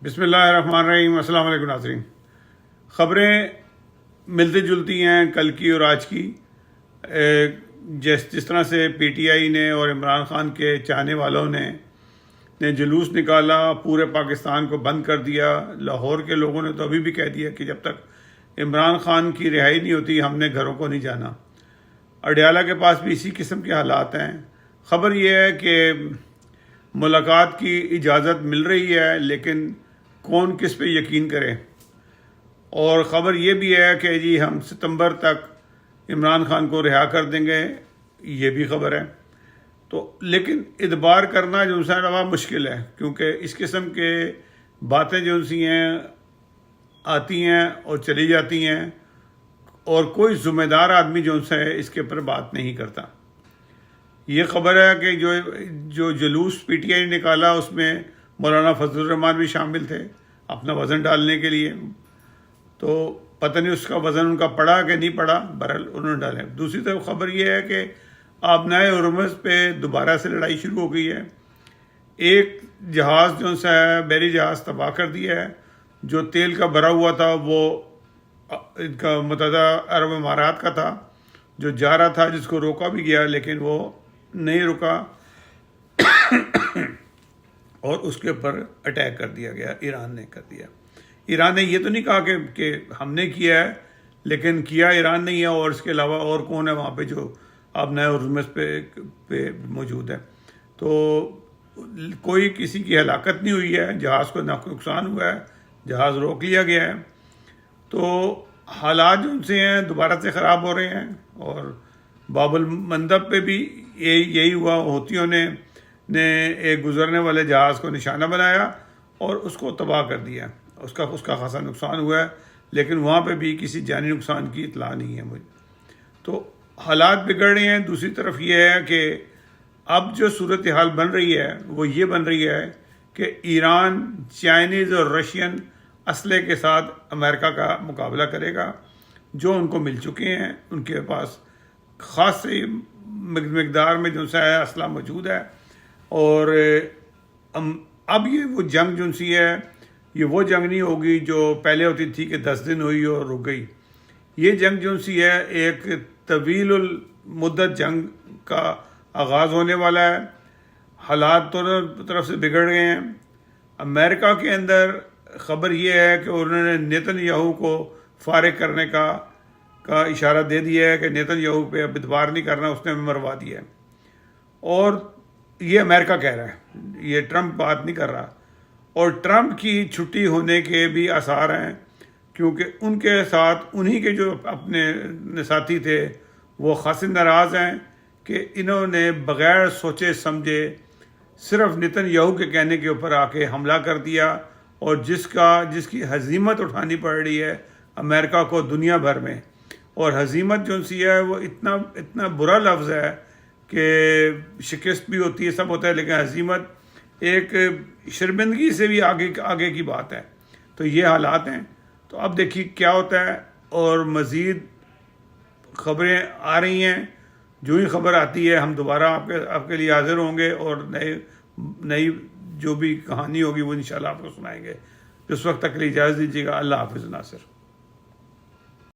بسم اللہ الرحمن الرحیم۔ السلام علیکم ناظرین۔ خبریں ملتی جلتی ہیں کل کی اور آج کی۔ جس طرح سے پی ٹی آئی نے اور عمران خان کے چاہنے والوں نے جلوس نکالا، پورے پاکستان کو بند کر دیا۔ لاہور کے لوگوں نے تو ابھی بھی کہہ دیا کہ جب تک عمران خان کی رہائی نہیں ہوتی ہم نے گھروں کو نہیں جانا۔ اڈیالہ کے پاس بھی اسی قسم کے حالات ہیں۔ خبر یہ ہے کہ ملاقات کی اجازت مل رہی ہے، لیکن کون کس پہ یقین کرے۔ اور خبر یہ بھی ہے کہ جی ہم ستمبر تک عمران خان کو رہا کر دیں گے، یہ بھی خبر ہے۔ تو لیکن ادبار کرنا جو ہے نا مشکل ہے، کیونکہ اس قسم کے باتیں جو سی ہیں آتی ہیں اور چلی جاتی ہیں، اور کوئی ذمہ دار آدمی جو ہے اس کے اوپر بات نہیں کرتا۔ یہ خبر ہے کہ جو جلوس پی ٹی آئی نے نکالا اس میں مولانا فضل الرحمان بھی شامل تھے اپنا وزن ڈالنے کے لیے۔ تو پتہ نہیں اس کا وزن ان کا پڑا کہ نہیں پڑا، بہرحال انہوں نے ڈالے۔ دوسری طرف خبر یہ ہے کہ آبنائے ہرمز پہ دوبارہ سے لڑائی شروع ہو گئی ہے۔ ایک جہاز جو سا ہے بحری جہاز تباہ کر دیا ہے، جو تیل کا بھرا ہوا تھا وہ ان کا متحدہ عرب امارات کا تھا، جو جا رہا تھا، جس کو روکا بھی گیا لیکن وہ نہیں رکا اور اس کے اوپر اٹیک کر دیا گیا، ایران نے کر دیا۔ ایران نے یہ تو نہیں کہا کہ ہم نے کیا ہے، لیکن کیا ایران نہیں ہے، اور اس کے علاوہ اور کون ہے وہاں پہ جو آبنائے ہرمز پہ موجود ہے۔ تو کوئی کسی کی ہلاکت نہیں ہوئی ہے، جہاز کو نقصان ہوا ہے، جہاز روک لیا گیا ہے۔ تو حالات جو ان سے ہیں دوبارہ سے خراب ہو رہے ہیں، اور باب المندب پہ بھی یہی ہوا۔ ہوتیوں نے ایک گزرنے والے جہاز کو نشانہ بنایا اور اس کو تباہ کر دیا۔ اس کا خاصا نقصان ہوا ہے، لیکن وہاں پہ بھی کسی جانی نقصان کی اطلاع نہیں ہے مجھے۔ تو حالات بگڑ رہے ہیں۔ دوسری طرف یہ ہے کہ اب جو صورتحال بن رہی ہے وہ یہ بن رہی ہے کہ ایران چائنیز اور رشین اسلحے کے ساتھ امریکہ کا مقابلہ کرے گا، جو ان کو مل چکے ہیں۔ ان کے پاس خاصی مقدار میں جو ہے اسلحہ موجود ہے، اور اب یہ وہ جنگ جو سی ہے یہ وہ جنگ نہیں ہوگی جو پہلے ہوتی تھی کہ 10 دن ہوئی اور رک گئی۔ یہ جنگ جو سی ہے ایک طویل المدت جنگ کا آغاز ہونے والا ہے۔ حالات دونوں طرف سے بگڑ گئے ہیں۔ امریکہ کے اندر خبر یہ ہے کہ انہوں نے نیتن یاہو کو فارغ کرنے کا اشارہ دے دیا ہے کہ نیتن یاہو پہ اب اتبار نہیں کرنا، اس نے مروا دیا ہے۔ اور یہ امریکہ کہہ رہا ہے، یہ ٹرمپ بات نہیں کر رہا۔ اور ٹرمپ کی چھٹی ہونے کے بھی آثار ہیں، کیونکہ ان کے ساتھ انہی کے جو اپنے ساتھی تھے وہ خاصی ناراض ہیں کہ انہوں نے بغیر سوچے سمجھے صرف نیتن یاہو کے کہنے کے اوپر آ کے حملہ کر دیا، اور جس کی ہزیمت اٹھانی پڑ رہی ہے امریکہ کو دنیا بھر میں۔ اور ہزیمت جو سی ہے وہ اتنا برا لفظ ہے کہ شکست بھی ہوتی ہے، سب ہوتا ہے، لیکن ہزیمت ایک شرمندگی سے بھی آگے کی بات ہے۔ تو یہ حالات ہیں۔ تو اب دیکھیے کیا ہوتا ہے، اور مزید خبریں آ رہی ہیں۔ جو ہی خبر آتی ہے ہم دوبارہ آپ کے لیے حاضر ہوں گے، اور نئی جو بھی کہانی ہوگی وہ انشاءاللہ آپ کو سنائیں گے۔ اس وقت تک کے لیے اجازت دیجیے گا۔ اللہ حافظ ناصر۔